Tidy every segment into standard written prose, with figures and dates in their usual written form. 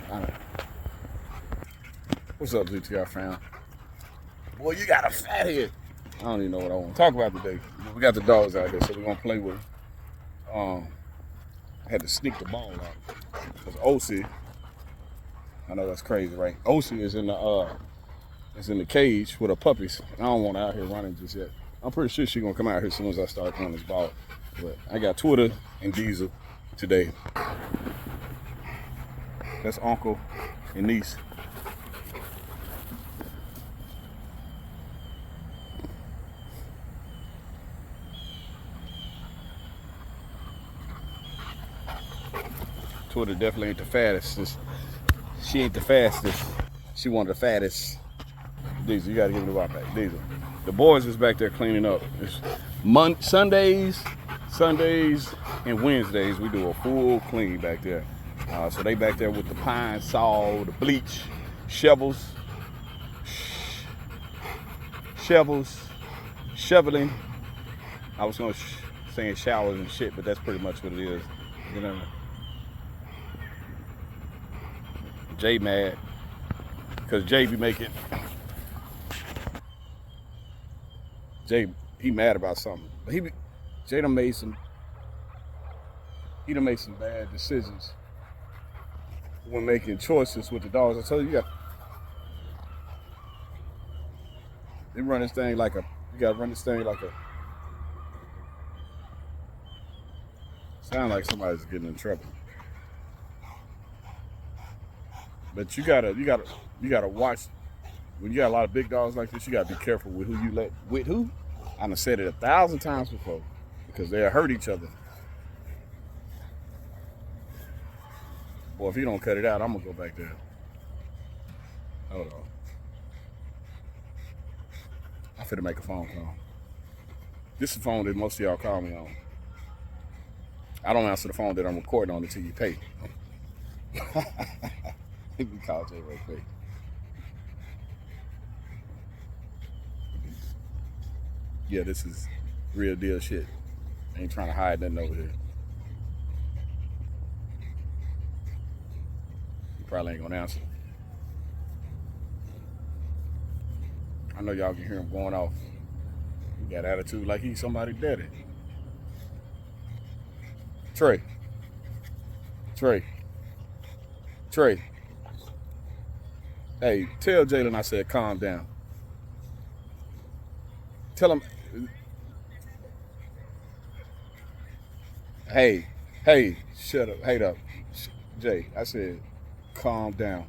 I don't know. What's up, GTR fam? Boy, you got a fat head. I don't even know what I want to talk about today. We got the dogs out there, so we're gonna play with them. I had to sneak the ball out because OC. I know that's crazy, right? OC is in the cage with her puppies. I don't want her out here running just yet. I'm pretty sure she's gonna come out here as soon as I start throwing this ball. But I got Twitter and Diesel today. That's uncle and niece. Twitter definitely ain't the fattest. She ain't the fastest. She one of the fattest. Diesel, you gotta give me the rock back. Diesel. The boys is back there cleaning up. It's Sundays and Wednesdays we do a full clean back there. So they back there with the pine saw, the bleach, shovels, shoveling. I was gonna saying showers and shit, but that's pretty much what it is. You know. Jay mad because Jay be making. Jay, he mad about something, but Jay done made some bad decisions when making choices with the dogs. I told you, they run this thing like you gotta run this thing like a, sound like somebody's getting in trouble. But you gotta watch when you got a lot of big dogs like this. You gotta be careful with who you let with who. I done said it 1,000 times before because they'll hurt each other. Boy, if you don't cut it out, I'm gonna go back there. Hold on. I'm finna make a phone call. This is the phone that most of y'all call me on. I don't answer the phone that I'm recording on until you pay. We call Jay real quick. Yeah, this is real deal shit. Ain't trying to hide nothing over here. You probably ain't gonna answer. I know y'all can hear him going off. He got attitude like he's somebody's daddy. Trey. Hey, tell Jalen I said calm down. Tell him. Hey, shut up. Hey up. Jay, I said calm down.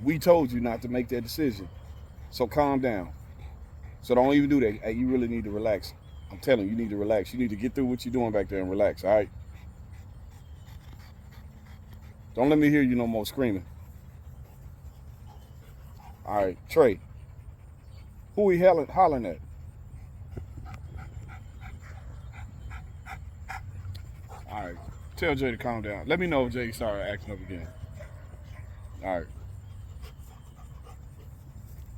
We told you not to make that decision. So calm down. So don't even do that. Hey, you really need to relax. I'm telling you, you need to relax. You need to get through what you're doing back there and relax, all right? Don't let me hear you no more screaming. All right, Trey. Who we hollering at? All right, tell Jay to calm down. Let me know if Jay started acting up again. All right.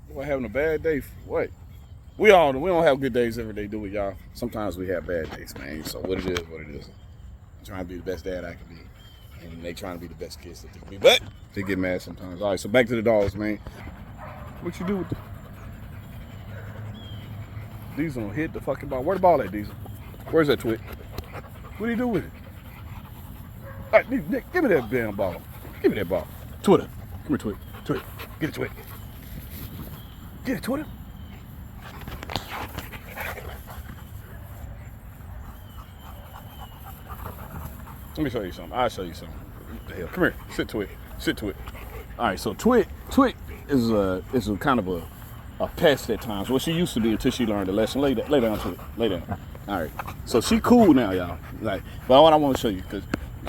We're having a bad day. What? We don't have good days every day, do we, y'all? Sometimes we have bad days, man. So what it is, what it is. I'm trying to be the best dad I can be. And they trying to be the best kids that they can be. But they get mad sometimes. All right, so back to the dogs, man. What you do with Diesel hit the fucking ball. Where the ball at, Diesel? Where's that Twit? What do you do with it? All right, Nick, give me that damn ball. Give me that ball. Twitter. Come here, Twit. Twit. Get it, Twit. Get it, Twitter. Let me show you something. I'll show you something. What the hell? Come here. Sit to it. Sit to it. All right, so Twit is a kind of a pest at times. Well, she used to be until she learned a lesson. Lay down to it. Lay down. All right. So she cool now, y'all. Like, but what I want to show you, because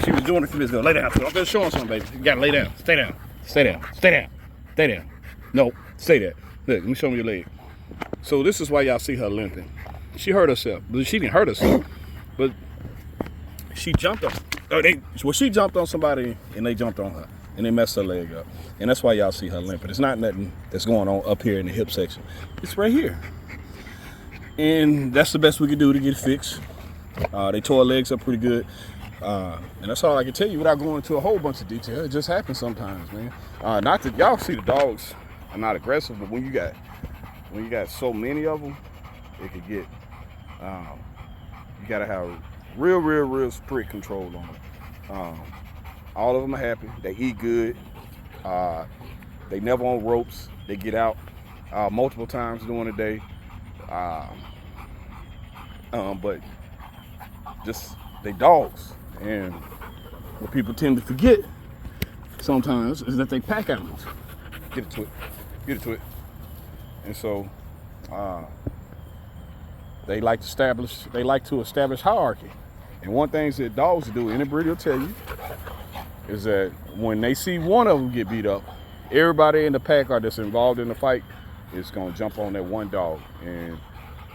she was doing it a few minutes ago. Lay down. I'm just showing something, baby. You gotta lay down. Stay down. Stay down. Stay down. Stay down. No, stay there. Look, let me show me your leg. So this is why y'all see her limping. She hurt herself. But she didn't hurt herself. But she jumped on. She jumped on somebody and they jumped on her and they messed her leg up. And that's why y'all see her limping. It's not nothing that's going on up here in the hip section. It's right here. And that's the best we could do to get it fixed. They tore her legs up pretty good. And that's all I can tell you without going into a whole bunch of detail. It just happens sometimes, man. Not that y'all see the dogs are not aggressive, but when you got so many of them, it could get. You gotta have real strict control on them. All of them are happy. They eat good. They never on ropes. They get out multiple times during the day. But just they dogs. And what people tend to forget sometimes is that they pack animals. Get it to it. And so they like to establish hierarchy. And one thing that dogs do, any breeder will tell you, is that when they see one of them get beat up, everybody in the pack or that's involved in the fight is gonna jump on that one dog. And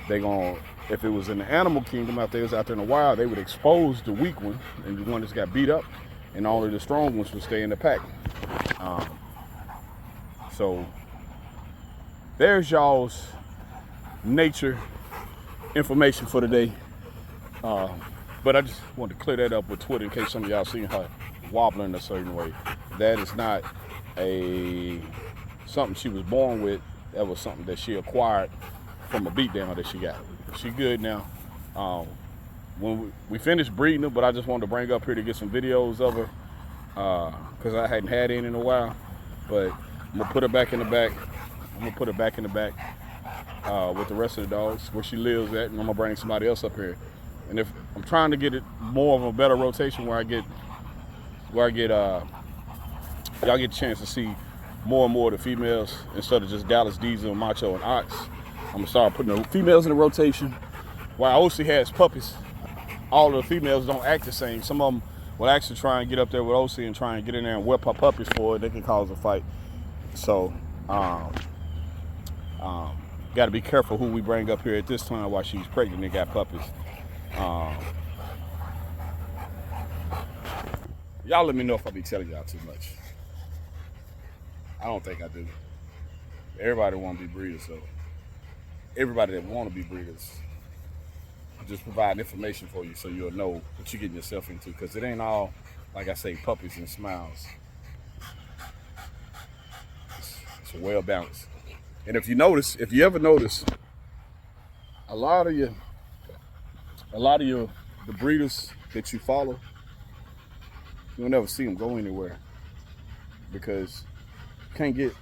they gonna, if it was in the animal kingdom out there in the wild, they would expose the weak one and the one that's got beat up, and only the strong ones would stay in the pack. So there's y'all's nature information for today. But I just wanted to clear that up with Twitter in case some of y'all seen her wobbling a certain way. That is not something she was born with. That was something that she acquired from a beatdown that she got. She good now. When we finished breeding her, but I just wanted to bring her up here to get some videos of her because I hadn't had any in a while. But I'm gonna put her back in the back. With the rest of the dogs where she lives at, and I'm gonna bring somebody else up here. And if I'm trying to get it more of a better rotation where y'all get a chance to see more and more of the females instead of just Dallas, Diesel, Macho, and Ox. I'm gonna start putting the females in the rotation. While OC has puppies, all of the females don't act the same. Some of them will actually try and get up there with OC and try and get in there and whip her puppies for it. They can cause a fight. So, got to be careful who we bring up here at this time while she's pregnant and got puppies. Y'all let me know if I be telling y'all too much. I don't think I do. Everybody want to be breeders, so everybody that want to be breeders, just provide information for you so you'll know what you're getting yourself into, because it ain't all, like I say, puppies and smiles. It's well balanced. And if you ever notice, a lot of the breeders that you follow, you'll never see them go anywhere because you can't get.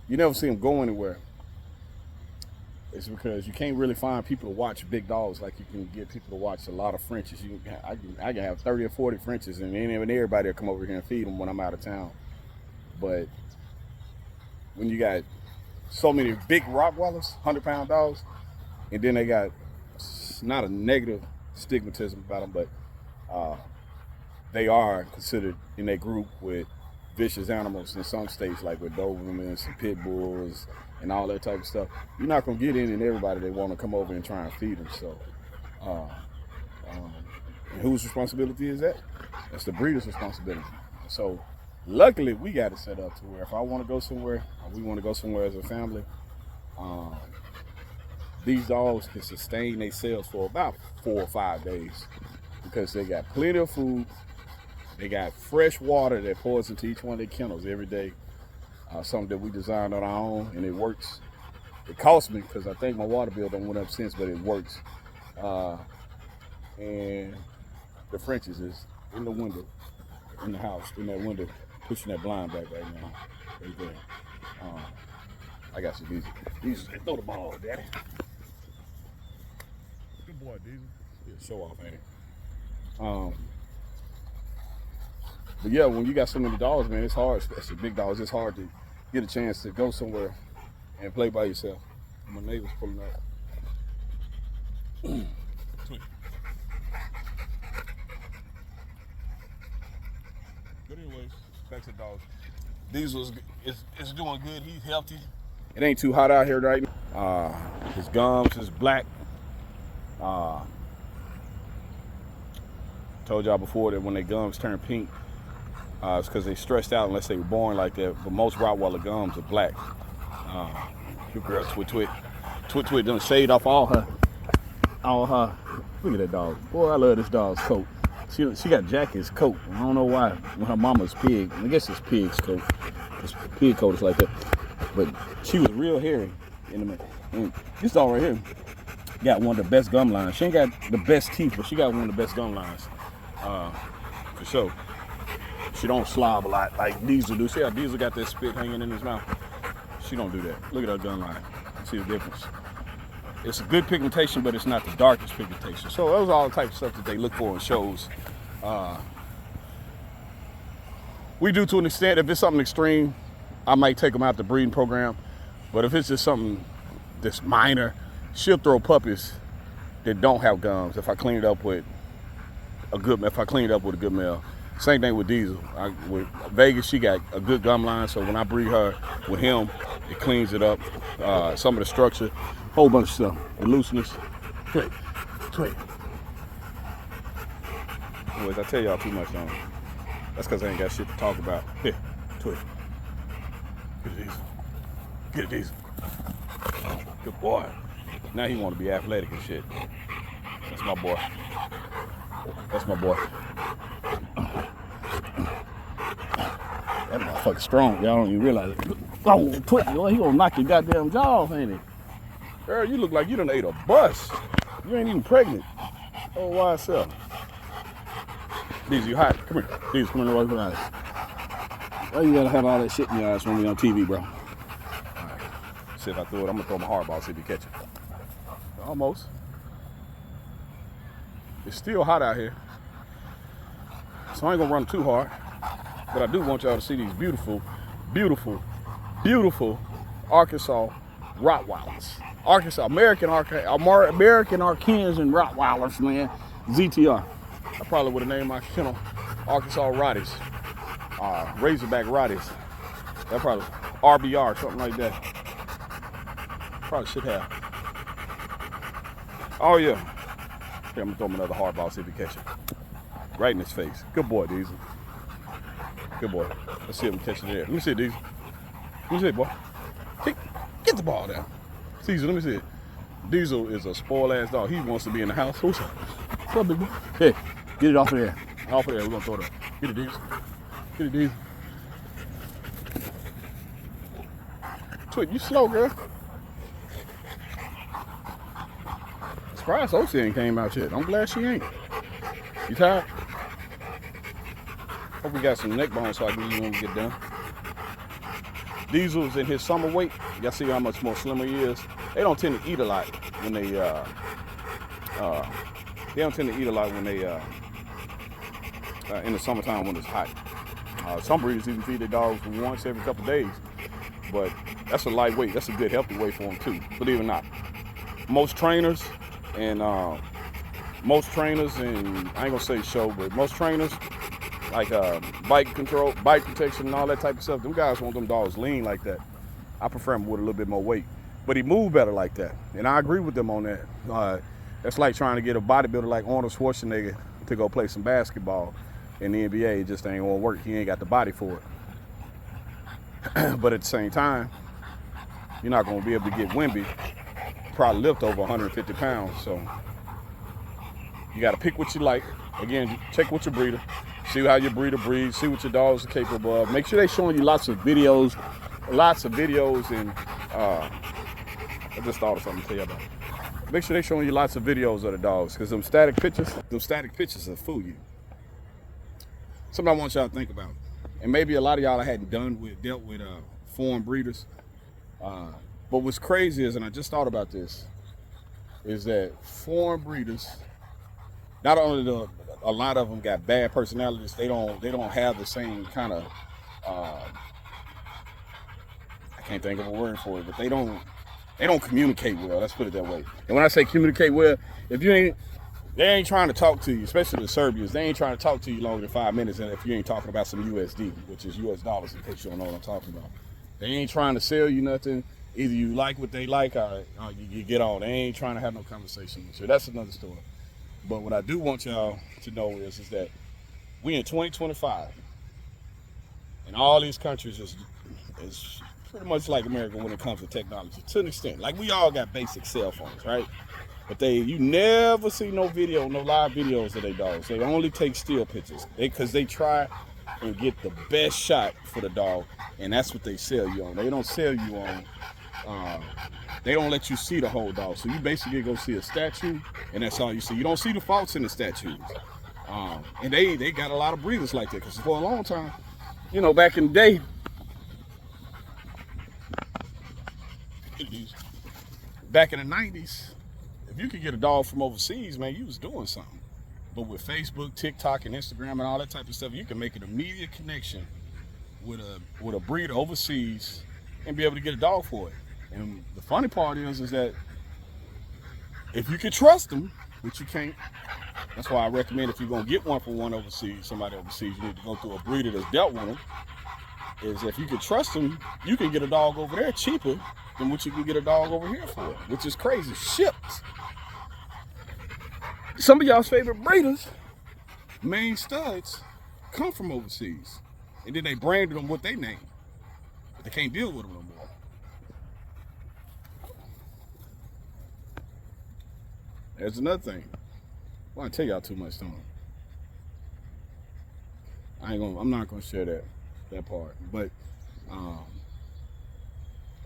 You never see them go anywhere. It's because you can't really find people to watch big dogs like you can get people to watch a lot of Frenchies. I can have 30 or 40 Frenchies, and ain't even everybody will come over here and feed them when I'm out of town. But when you got so many big Rottweilers, 100-pound dogs, and then they got not a negative stigmatism about them, but they are considered in a group with vicious animals in some states, like with Dobermans and pit bulls and all that type of stuff. You're not gonna get in and everybody that want to come over and try and feed them. So, and whose responsibility is that? That's the breeder's responsibility. So, luckily, we got it set up to where if I want to go somewhere, or we want to go somewhere as a family, these dogs can sustain themselves for about 4 or 5 days because they got plenty of food. They got fresh water that pours into each one of their kennels every day. Something that we designed on our own, and it works. It cost me because I think my water bill don't went up since, but it works. And the Frenchies is in the window, in the house, in that window, pushing that blind back right now. Right there. I got some Diesel. Diesel, throw the ball, Daddy. Good boy, Diesel. Yeah, show off, ain't it? But yeah, when you got so many dogs, man, it's hard, especially big dogs. It's hard to get a chance to go somewhere and play by yourself. My neighbor's pulling up. But anyways, back to the dogs. Diesel is doing good. He's healthy. It ain't too hot out here right now. His gums is black. Told y'all before that when their gums turn pink, it's because they stressed out unless they were born like that. But most Rottweiler gums are black. Good girl, Twit Twit. Twit Twit done shaved off all her. Look at that dog. Boy, I love this dog's coat. She got Jackie's coat. I don't know why. When her mama's pig. I guess it's pig's coat. It's pig coat is like that. But she was real hairy in the minute. And this dog right here got one of the best gum lines. She ain't got the best teeth, but she got one of the best gum lines. For sure. She don't slob a lot like Diesel do. See how Diesel got that spit hanging in his mouth? She don't do that. Look at her gum line. See the difference. It's a good pigmentation, but it's not the darkest pigmentation. So those are all the types of stuff that they look for in shows. We do to an extent. If it's something extreme, I might take them out the breeding program. But if it's just something that's minor, she'll throw puppies that don't have gums if I clean it up with a good male. Same thing with Diesel. With Vegas, she got a good gum line, so when I breed her with him, it cleans it up. Some of the structure, whole bunch of stuff. The looseness. Twit. Anyways, I tell y'all too much on. That's because I ain't got shit to talk about. Here, Twit. Get it, Diesel. Get it, Diesel. Good boy. Now he want to be athletic and shit. That's my boy. That's my boy. That motherfucker strong. Y'all don't even realize it. Oh, Twit, he gonna knock your goddamn jaw off, ain't he? Girl, you look like you done ate a bus. You ain't even pregnant. Oh, why yourself? Diesel, you hot? Come here. Diesel, come here. Why you gotta have all that shit in your eyes when we on TV, bro? All right. See if I throw it. I'm gonna throw my hardball, see if you catch it. Almost. It's still hot out here, so I ain't gonna run too hard. But I do want y'all to see these beautiful, beautiful, beautiful Arkansas Rottweilers. American Arkansas and Rottweilers, man. ZTR. I probably would have named my kennel Arkansas Rotties. Razorback Rotties. That probably RBR, something like that. Probably should have. Oh yeah. Here, I'm gonna throw him another hardball, see if he catch it. Right in his face. Good boy, Diesel. Good boy. Let's see if we catch it there. Let me see it, Diesel. Let me see it, boy. Get the ball down. Diesel, let me see it. Diesel is a spoiled ass dog. He wants to be in the house. What's up, big boy? Hey, get it off of there. Off of there. We're gonna throw it up. Get it, Diesel. Get it, Diesel. Twit, you slow, girl. Surprised Ocie ain't came out yet. I'm glad she ain't. You tired? Hope we got some neck bones so I can eat when we get done. Diesel's in his summer weight. Y'all see how much more slimmer he is. They don't tend to eat a lot when they in the summertime when it's hot. Some breeders even feed their dogs once every couple days, but that's a light weight. That's a good healthy weight for them too, believe it or not. Most trainers and I ain't gonna say show, but most trainers like bike control, bike protection and all that type of stuff, them guys want them dogs lean like that. I prefer them with a little bit more weight, but he moved better like that, and I agree with them on that. That's like trying to get a bodybuilder like Arnold Schwarzenegger to go play some basketball in the NBA. It just ain't gonna work. He ain't got the body for it. But at the same time, you're not gonna be able to get Wimby, probably lift over 150 pounds. So you gotta pick what you like. Again, check with your breeder. See how your breeder breeds. See what your dogs are capable of. Make sure they're showing you lots of videos, and I just thought of something to tell you about. Make sure they're showing you lots of videos of the dogs, because them static pictures will fool you. Something I want y'all to think about, and maybe a lot of y'all I hadn't dealt with foreign breeders. But what's crazy is, and I just thought about this, is that foreign breeders, not only a lot of them got bad personalities, they don't have the same kind of I can't think of a word for it, but they don't communicate well. Let's put it that way. And when I say communicate well, they ain't trying to talk to you, especially the Serbians. They ain't trying to talk to you longer than 5 minutes, and if you ain't talking about some USD, which is US dollars, in case you don't know what I'm talking about. They ain't trying to sell you nothing. Either you like what they like, or you get on. They ain't trying to have no conversation with you. That's another story. But what I do want y'all to know is that we in 2025, and all these countries is pretty much like America when it comes to technology, to an extent. Like, we all got basic cell phones, right? But you never see no live videos of their dogs. They only take still pictures. Because they try and get the best shot for the dog, and that's what they sell you on. They don't sell you on, they don't let you see the whole dog. So you basically go see a statue, and that's all you see. You don't see the faults in the statues. And they got a lot of breeders like that, because for a long time, you know, back in the day, back in the 90s, if you could get a dog from overseas, man, you was doing something. But with Facebook, TikTok, and Instagram and all that type of stuff, you can make an immediate connection with a breeder overseas and be able to get a dog for it. And the funny part is that if you can trust them, which you can't, that's why I recommend if you're gonna get one from somebody overseas, you need to go through a breeder that's dealt with them. Is if you can trust them, you can get a dog over there cheaper than what you can get a dog over here for, which is crazy. Shipped. Some of y'all's favorite breeders, main studs, come from overseas. And then they branded them with their name. But they can't deal with them no more. There's another thing. I want to tell y'all too much, don't I? I'm not gonna share that part. But I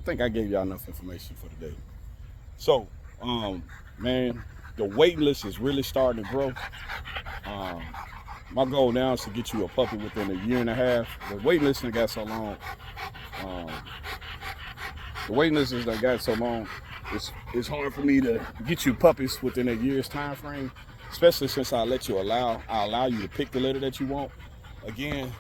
think I gave y'all enough information for today. So, man, the waiting list is really starting to grow. My goal now is to get you a puppy within a year and a half. The waiting list got so long. It's hard for me to get you puppies within a year's time frame, especially since I allow you to pick the litter that you want. Again,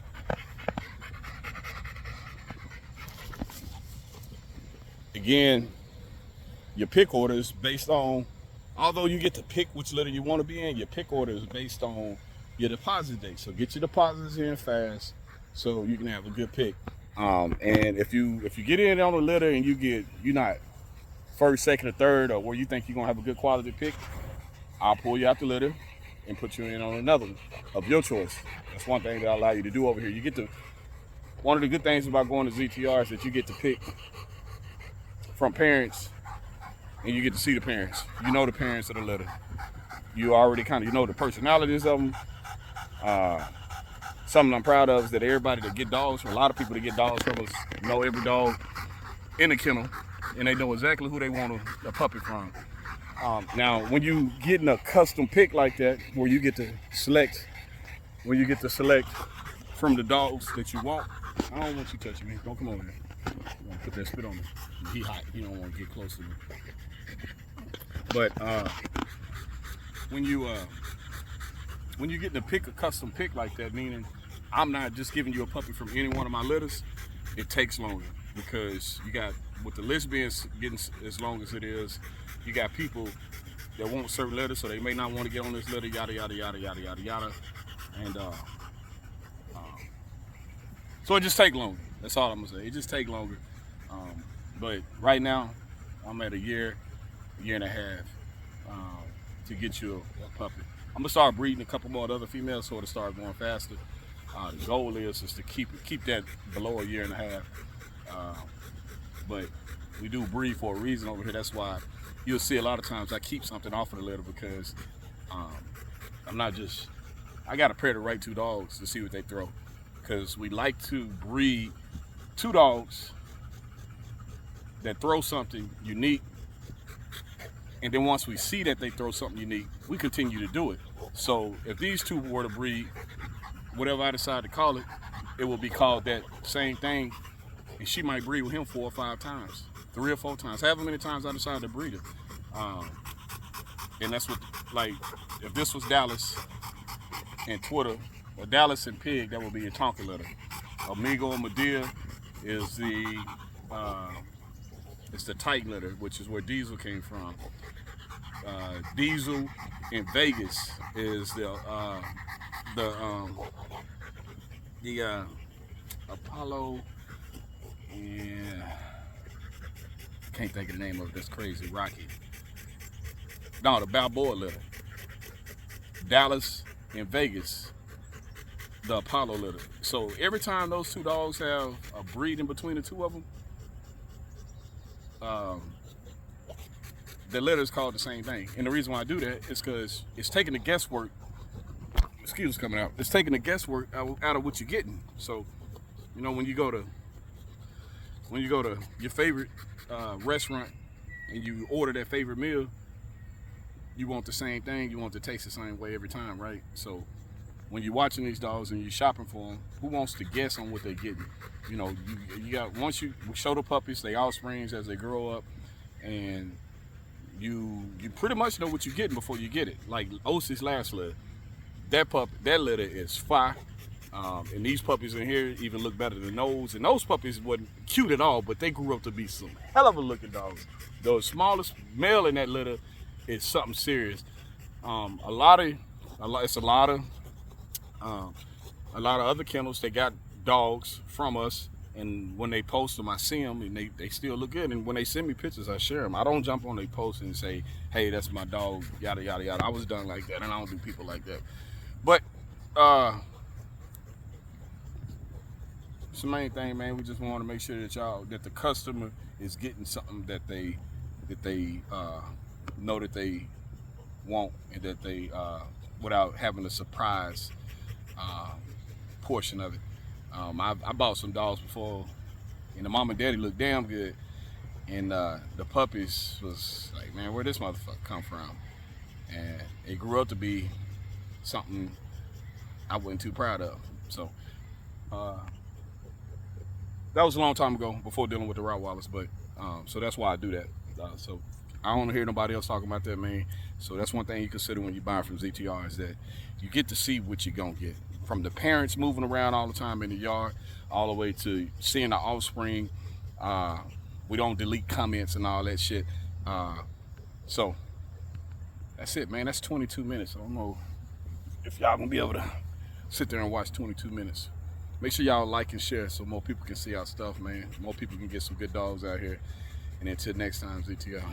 your pick order is based on, although you get to pick which litter you want to be in, your pick order is based on your deposit date. So get your deposits in fast so you can have a good pick. And if you get in on a litter and you're not first, second, or third, or where you think you're gonna have a good quality pick, I'll pull you out the litter and put you in on another one of your choice. That's one thing that I allow you to do over here. One of the good things about going to ZTR is that you get to pick from parents, and you get to see the parents. You know the parents of the litter. You already you know the personalities of them. Something I'm proud of is that everybody that get dogs, a lot of people that get dogs from us, know every dog in the kennel, and they know exactly who they want a puppy from. Now, when you getting a custom pick like that, where you get to select from the dogs that you want, I don't want you touching me. Don't come over here. I'm gonna put that spit on me. He hot. He don't want to get close to me. But when you get to pick a custom pick like that, meaning I'm not just giving you a puppy from any one of my litters, it takes longer, because you got, with the list being getting as long as it is, you got people that want certain litters, so they may not want to get on this litter, yada yada yada yada yada yada, and so it just take longer. That's all I'm gonna say. It just take longer. But right now, I'm at a year and a half to get you a puppy. I'm gonna start breeding a couple more other females so it'll start going faster. The goal is to keep that below a year and a half. But we do breed for a reason over here. That's why you'll see a lot of times I keep something off of the litter, because I got to pair the right two dogs to see what they throw. Because we like to breed two dogs that throw something unique, and then once we see that they throw something unique, we continue to do it. So if these two were to breed, whatever I decide to call it, it will be called that same thing, and she might breed with him 4 or 5 times, 3 or 4 times, however many times I decide to breed it. And that's what, like, if this was Dallas and Twitter, or Dallas and Pig, that would be a Tonka litter. Amigo and Medea is it's the tight litter, which is where Diesel came from. Diesel in Vegas is the Apollo, and can't think of the name of it. That's crazy. Rocky. No, the Balboa litter. Dallas and Vegas, the Apollo litter. So every time those two dogs have a breed in between the two of them, the litter is called the same thing. And the reason why I do that is because it's taking the guesswork. Excuse coming out. It's taking the guesswork out of what you're getting. So, you know, when you go to your favorite restaurant and you order that favorite meal, you want the same thing. You want to taste the same way every time, right? So when you're watching these dogs and you're shopping for them, who wants to guess on what they're getting? You know, you got, once you show the puppies, they offsprings as they grow up, and you pretty much know what you're getting before you get it. Like Osie's last litter, that litter is fire. And these puppies in here even look better than those. And those puppies wasn't cute at all, but they grew up to be some hell of a looking dogs. The smallest male in that litter is something serious. A lot of other kennels, they got dogs from us, and when they post them, I see them, and they still look good. And when they send me pictures, I share them. I don't jump on their posts and say, hey, that's my dog, yada yada yada. I was done like that, and I don't do people like that. But it's the main thing, man. We just want to make sure that the customer is getting something that they know that they want, and that they without having a surprise portion of it. I bought some dogs before, and the mom and daddy looked damn good, and the puppies was like, man, where this motherfucker come from? And it grew up to be something I wasn't too proud of. So that was a long time ago, before dealing with the Rottweilers, but so that's why I do that. So I don't want to hear nobody else talking about that, man. So that's one thing you consider when you buy from ZTR, is that you get to see what you're gonna get. From the parents moving around all the time in the yard, all the way to seeing the offspring. We don't delete comments and all that shit. So that's it, man. That's 22 minutes. I don't know if y'all gonna be able to sit there and watch 22 minutes. Make sure y'all like and share so more people can see our stuff, man. More people can get some good dogs out here. And until next time, ZTR.